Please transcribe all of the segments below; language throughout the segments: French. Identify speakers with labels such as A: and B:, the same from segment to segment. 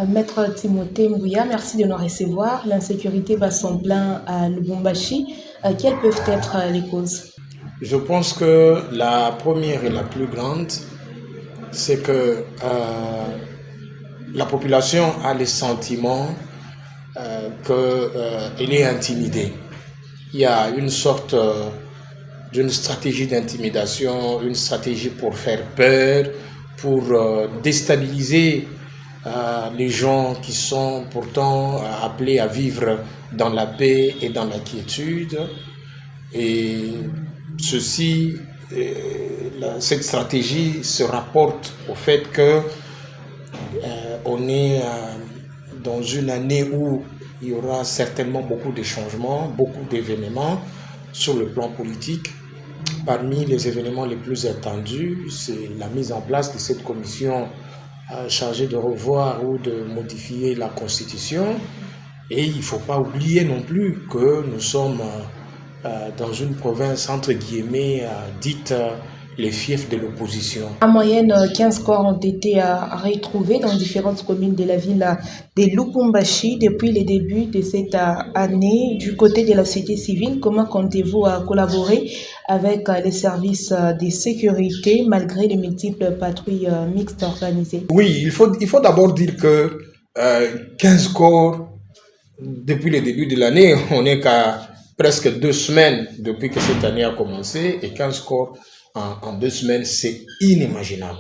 A: Maître Timothée Mbouya, merci de nous recevoir. L'insécurité bat son plein à Lubumbashi. Quelles peuvent être les causes?
B: Je pense que la première et la plus grande, c'est que la population a le sentiment qu'elle est intimidée. Il y a une sorte d'une stratégie d'intimidation, une stratégie pour faire peur, pour déstabiliser les gens qui sont pourtant appelés à vivre dans la paix et dans la quiétude. Et ceci, cette stratégie se rapporte au fait que on est dans une année où il y aura certainement beaucoup de changements, beaucoup d'événements sur le plan politique. Parmi les événements les plus attendus, c'est la mise en place de cette commission chargée de revoir ou de modifier la Constitution. Et il ne faut pas oublier non plus que nous sommes dans une province entre guillemets dite les fiefs de l'opposition.
A: En moyenne, 15 corps ont été retrouvés dans différentes communes de la ville de Lubumbashi depuis le début de cette année. Du côté de la société civile, comment comptez-vous collaborer avec les services de sécurité malgré les multiples patrouilles mixtes organisées?
B: Oui, il faut d'abord dire que 15 corps depuis le début de l'année, on n'est qu'à presque 2 semaines depuis que cette année a commencé, et 15 corps en 2 semaines, c'est inimaginable.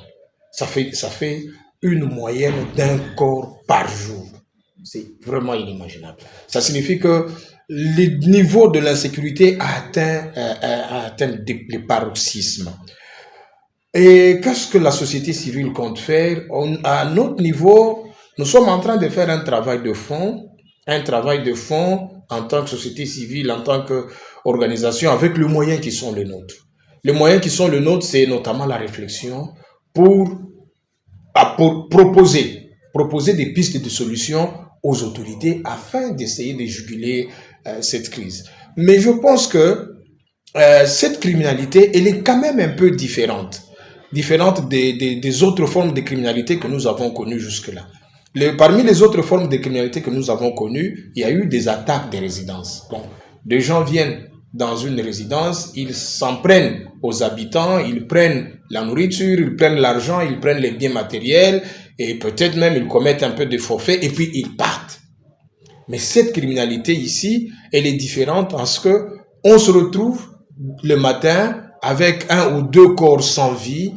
B: Ça fait une moyenne d'un corps par jour. C'est vraiment inimaginable. Ça signifie que le niveau de l'insécurité a atteint les paroxysmes. Et qu'est-ce que la société civile compte faire? À notre niveau, nous sommes en train de faire un travail de fond en tant que société civile, en tant qu'organisation, avec les moyens qui sont les nôtres. Les moyens qui sont les nôtres, c'est notamment la réflexion pour proposer des pistes de solutions aux autorités afin d'essayer de juguler cette crise. Mais je pense que cette criminalité, elle est quand même un peu différente des autres formes de criminalité que nous avons connues jusque-là. Parmi les autres formes de criminalité que nous avons connues, il y a eu des attaques des résidences. Bon, des gens viennent dans une résidence, ils s'en prennent aux habitants, ils prennent la nourriture, ils prennent l'argent, ils prennent les biens matériels et peut-être même ils commettent un peu de forfait et puis ils partent. Mais cette criminalité ici, elle est différente parce que on se retrouve le matin avec 1 ou 2 corps sans vie,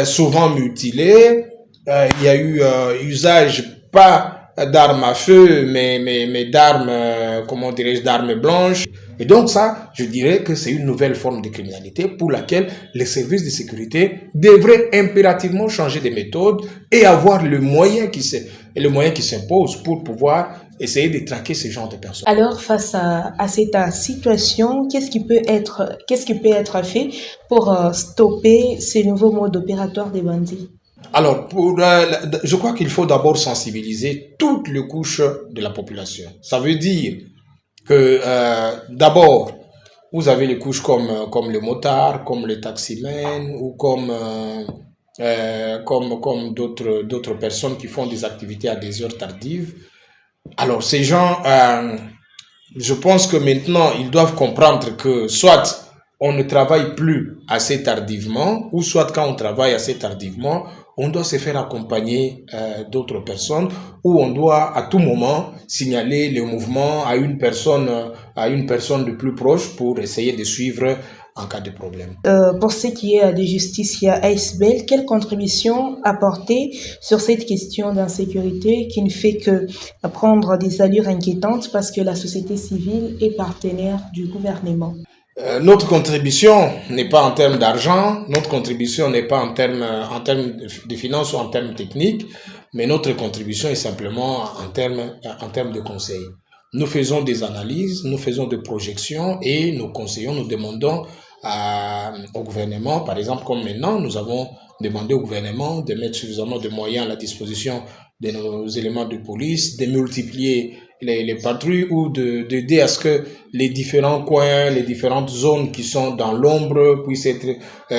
B: souvent mutilés. Il y a eu usage pas d'armes à feu, mais d'armes, comment dirais-je, d'armes blanches. Et donc ça, je dirais que c'est une nouvelle forme de criminalité pour laquelle les services de sécurité devraient impérativement changer de méthode et avoir le moyen qui s'impose pour pouvoir essayer de traquer ce genre de personnes.
A: Alors, face à cette situation, qu'est-ce qui peut être fait pour stopper ces nouveaux modes opératoires des bandits?
B: Alors, je crois qu'il faut d'abord sensibiliser toutes les couches de la population. Ça veut dire que d'abord, vous avez les couches comme les motards, comme les taximens ou comme d'autres personnes qui font des activités à des heures tardives. Alors, ces gens, je pense que maintenant, ils doivent comprendre que soit on ne travaille plus assez tardivement, ou soit quand on travaille assez tardivement, on doit se faire accompagner d'autres personnes, ou on doit à tout moment signaler le mouvement à une personne de plus proche pour essayer de suivre en cas de problème.
A: Pour ce qui est des justiciers ASBL, quelle contribution apporter sur cette question d'insécurité qui ne fait que prendre des allures inquiétantes parce que la société civile est partenaire du gouvernement?
B: Notre contribution n'est pas en termes d'argent, notre contribution n'est pas en termes de finances ou en termes techniques, mais notre contribution est simplement en termes de conseils. Nous faisons des analyses, nous faisons des projections et nous conseillons, nous demandons au gouvernement, par exemple comme maintenant, nous avons demandé au gouvernement de mettre suffisamment de moyens à la disposition de nos éléments de police, de multiplier les patrouilles ou d'aider à ce que les différents coins, les différentes zones qui sont dans l'ombre puissent être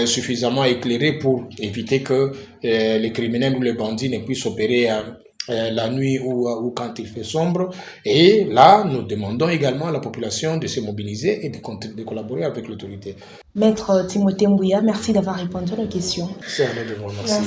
B: suffisamment éclairées pour éviter que les criminels ou les bandits ne puissent opérer la nuit ou quand il fait sombre. Et là, nous demandons également à la population de se mobiliser et de collaborer avec l'autorité.
A: Maître Timothée Mbouya, merci d'avoir répondu à nos questions.
B: C'est à nous de vous remercier.